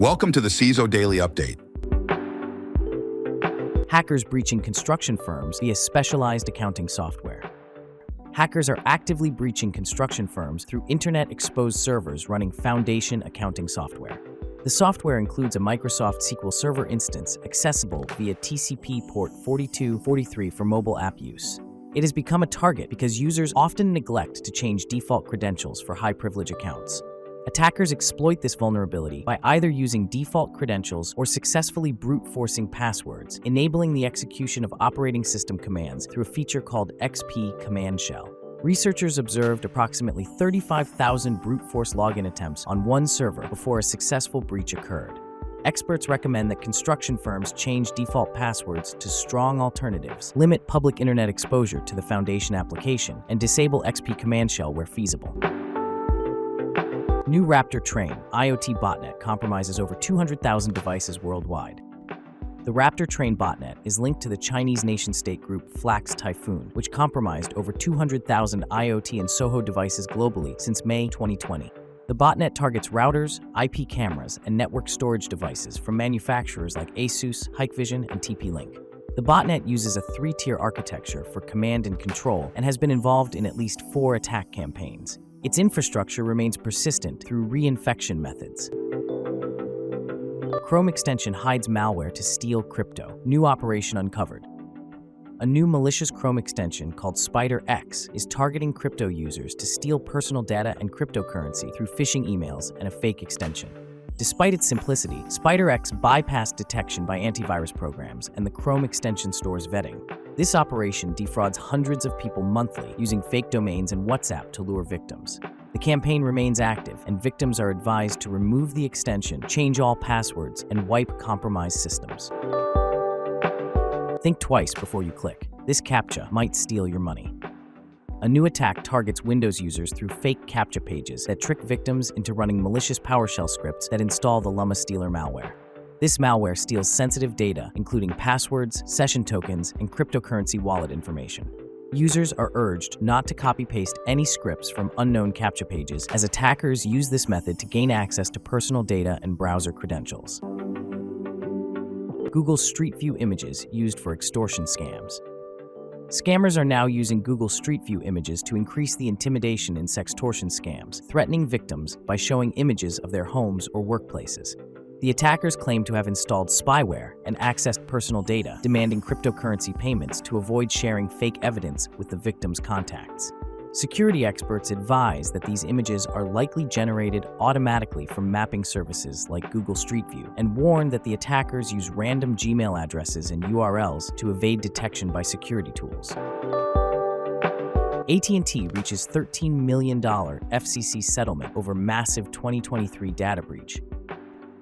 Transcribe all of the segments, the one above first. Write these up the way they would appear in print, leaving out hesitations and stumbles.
Welcome to the CISO Daily Update. Hackers breaching construction firms via specialized accounting software. Hackers are actively breaching construction firms through internet-exposed servers running foundation accounting software. The software includes a Microsoft SQL Server instance accessible via TCP port 4243 for mobile app use. It has become a target because users often neglect to change default credentials for high-privilege accounts. Attackers exploit this vulnerability by either using default credentials or successfully brute-forcing passwords, enabling the execution of operating system commands through a feature called XP Command Shell. Researchers observed approximately 35,000 brute-force login attempts on one server before a successful breach occurred. Experts recommend that construction firms change default passwords to strong alternatives, limit public internet exposure to the foundation application, and disable XP Command Shell where feasible. New Raptor Train IoT botnet compromises over 200,000 devices worldwide. The Raptor Train botnet is linked to the Chinese nation-state group Flax Typhoon, which compromised over 200,000 IoT and SOHO devices globally since May 2020. The botnet targets routers, IP cameras, and network storage devices from manufacturers like ASUS, Hikvision, and TP-Link. The botnet uses a three-tier architecture for command and control and has been involved in at least 4 attack campaigns. Its infrastructure remains persistent through reinfection methods. Chrome extension hides malware to steal crypto. New operation uncovered. A new malicious Chrome extension called SpiderX is targeting crypto users to steal personal data and cryptocurrency through phishing emails and a fake extension. Despite its simplicity, SpiderX bypassed detection by antivirus programs and the Chrome extension store's vetting. This operation defrauds hundreds of people monthly using fake domains and WhatsApp to lure victims. The campaign remains active, and victims are advised to remove the extension, change all passwords, and wipe compromised systems. Think twice before you click. This Captcha might steal your money. A new attack targets Windows users through fake Captcha pages that trick victims into running malicious PowerShell scripts that install the Llama Stealer malware. This malware steals sensitive data, including passwords, session tokens, and cryptocurrency wallet information. Users are urged not to copy-paste any scripts from unknown Captcha pages, as attackers use this method to gain access to personal data and browser credentials. Google Street View images used for extortion scams. Scammers are now using Google Street View images to increase the intimidation in sextortion scams, threatening victims by showing images of their homes or workplaces. The attackers claim to have installed spyware and accessed personal data, demanding cryptocurrency payments to avoid sharing fake evidence with the victim's contacts. Security experts advise that these images are likely generated automatically from mapping services like Google Street View, and warn that the attackers use random Gmail addresses and URLs to evade detection by security tools. AT&T reaches $13 million FCC settlement over massive 2023 data breach.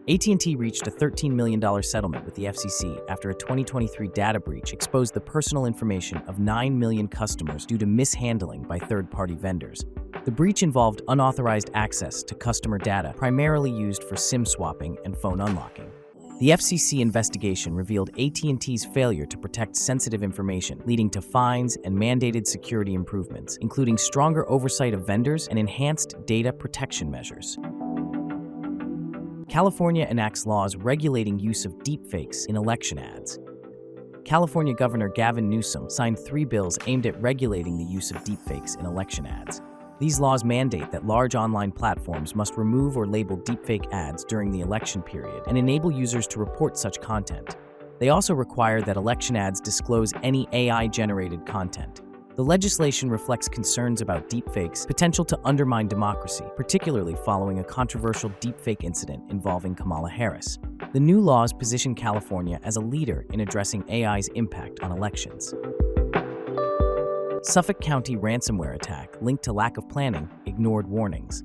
AT&T reached a $13 million settlement with the FCC after a 2023 data breach exposed the personal information of 9 million customers due to mishandling by third-party vendors. The breach involved unauthorized access to customer data, primarily used for SIM swapping and phone unlocking. The FCC investigation revealed AT&T's failure to protect sensitive information, leading to fines and mandated security improvements, including stronger oversight of vendors and enhanced data protection measures. California enacts laws regulating use of deepfakes in election ads. California Governor Gavin Newsom signed 3 bills aimed at regulating the use of deepfakes in election ads. These laws mandate that large online platforms must remove or label deepfake ads during the election period and enable users to report such content. They also require that election ads disclose any AI-generated content. The legislation reflects concerns about deepfakes' potential to undermine democracy, particularly following a controversial deepfake incident involving Kamala Harris. The new laws position California as a leader in addressing AI's impact on elections. Suffolk County ransomware attack linked to lack of planning, ignored warnings.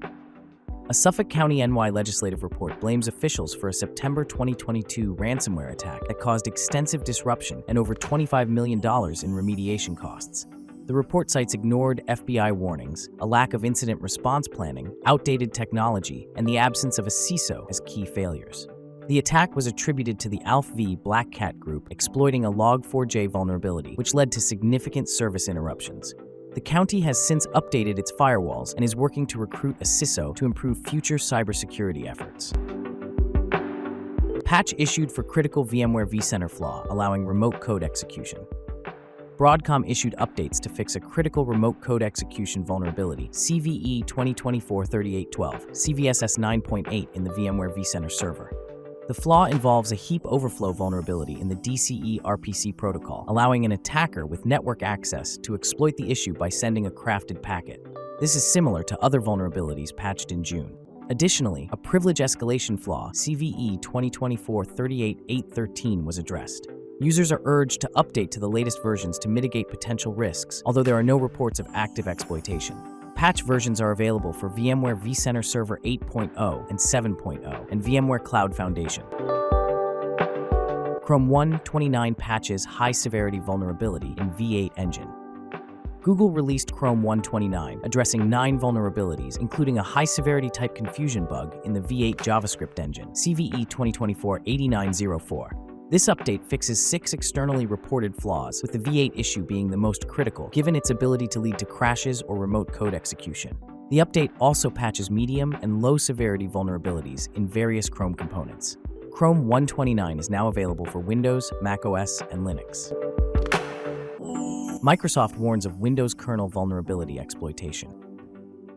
A Suffolk County NY legislative report blames officials for a September 2022 ransomware attack that caused extensive disruption and over $25 million in remediation costs. The report cites ignored FBI warnings, a lack of incident response planning, outdated technology, and the absence of a CISO as key failures. The attack was attributed to the ALF-V Black Cat group exploiting a Log4j vulnerability, which led to significant service interruptions. The county has since updated its firewalls and is working to recruit a CISO to improve future cybersecurity efforts. Patch issued for critical VMware vCenter flaw, allowing remote code execution. Broadcom issued updates to fix a critical remote code execution vulnerability, CVE 2024-3812, CVSS 9.8 in the VMware vCenter server. The flaw involves a heap overflow vulnerability in the DCE RPC protocol, allowing an attacker with network access to exploit the issue by sending a crafted packet. This is similar to other vulnerabilities patched in June. Additionally, a privilege escalation flaw, CVE 2024-38-813, was addressed. Users are urged to update to the latest versions to mitigate potential risks, although there are no reports of active exploitation. Patch versions are available for VMware vCenter Server 8.0 and 7.0 and VMware Cloud Foundation. Chrome 1.29 patches high-severity vulnerability in V8 engine. Google released Chrome 1.29, addressing 9 vulnerabilities, including a high-severity type confusion bug in the V8 JavaScript engine, CVE 2024-8904. This update fixes 6 externally reported flaws, with the V8 issue being the most critical, given its ability to lead to crashes or remote code execution. The update also patches medium and low-severity vulnerabilities in various Chrome components. Chrome 1.29 is now available for Windows, macOS, and Linux. Microsoft warns of Windows kernel vulnerability exploitation.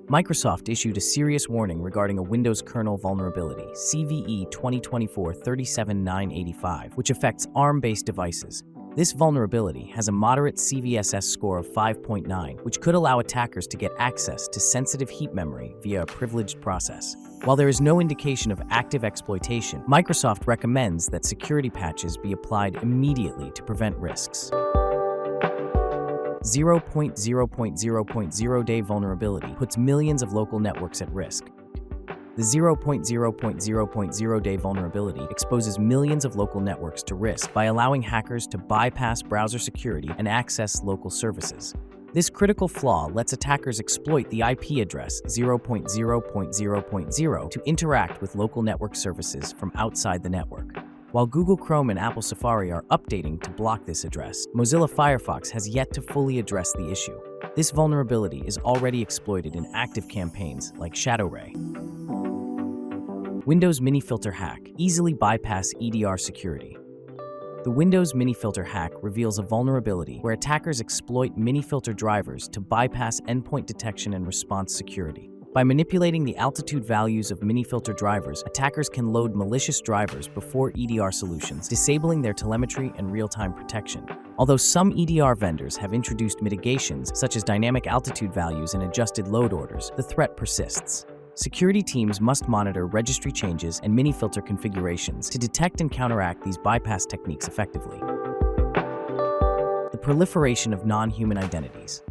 Microsoft issued a serious warning regarding a Windows kernel vulnerability, CVE 2024-37985, which affects ARM-based devices. This vulnerability has a moderate CVSS score of 5.9, which could allow attackers to get access to sensitive heap memory via a privileged process. While there is no indication of active exploitation, Microsoft recommends that security patches be applied immediately to prevent risks. 0.0.0.0 day vulnerability puts millions of local networks at risk. The 0.0.0.0 day vulnerability exposes millions of local networks to risk by allowing hackers to bypass browser security and access local services. This critical flaw lets attackers exploit the IP address 0.0.0.0 to interact with local network services from outside the network. While Google Chrome and Apple Safari are updating to block this address, Mozilla Firefox has yet to fully address the issue. This vulnerability is already exploited in active campaigns like ShadowRay. Windows MiniFilter hack easily bypass EDR security. The Windows MiniFilter hack reveals a vulnerability where attackers exploit MiniFilter drivers to bypass endpoint detection and response security. By manipulating the altitude values of MiniFilter drivers, attackers can load malicious drivers before EDR solutions, disabling their telemetry and real-time protection. Although some EDR vendors have introduced mitigations, such as dynamic altitude values and adjusted load orders, the threat persists. Security teams must monitor registry changes and MiniFilter configurations to detect and counteract these bypass techniques effectively. The proliferation of non-human identities.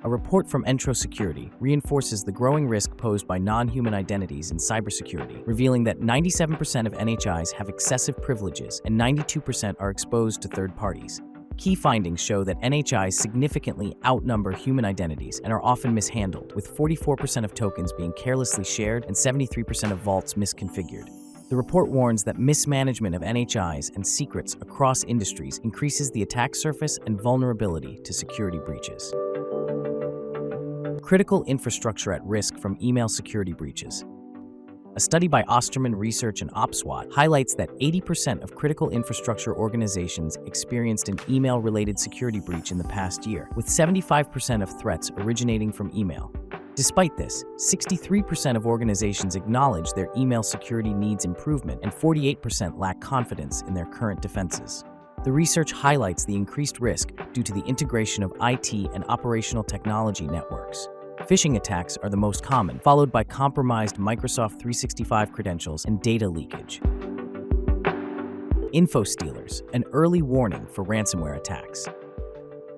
A report from Entrust Security reinforces the growing risk posed by non-human identities in cybersecurity, revealing that 97% of NHIs have excessive privileges and 92% are exposed to third parties. Key findings show that NHIs significantly outnumber human identities and are often mishandled, with 44% of tokens being carelessly shared and 73% of vaults misconfigured. The report warns that mismanagement of NHIs and secrets across industries increases the attack surface and vulnerability to security breaches. Critical infrastructure at risk from email security breaches. A study by Osterman Research and OpSWAT highlights that 80% of critical infrastructure organizations experienced an email-related security breach in the past year, with 75% of threats originating from email. Despite this, 63% of organizations acknowledge their email security needs improvement, and 48% lack confidence in their current defenses. The research highlights the increased risk due to the integration of IT and operational technology networks. Phishing attacks are the most common, followed by compromised Microsoft 365 credentials and data leakage. Infostealers, an early warning for ransomware attacks.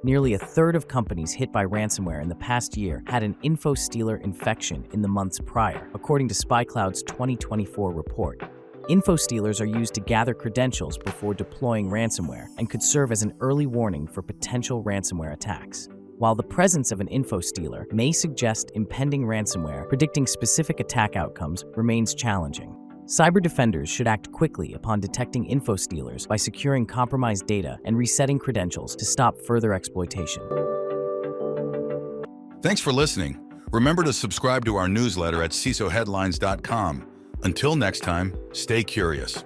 Nearly a third of companies hit by ransomware in the past year had an Infostealer infection in the months prior, according to SpyCloud's 2024 report. Infostealers are used to gather credentials before deploying ransomware and could serve as an early warning for potential ransomware attacks. While the presence of an infostealer may suggest impending ransomware, predicting specific attack outcomes remains challenging. Cyber defenders should act quickly upon detecting infostealers by securing compromised data and resetting credentials to stop further exploitation. Thanks for listening. Remember to subscribe to our newsletter at CISOheadlines.com. Until next time, stay curious.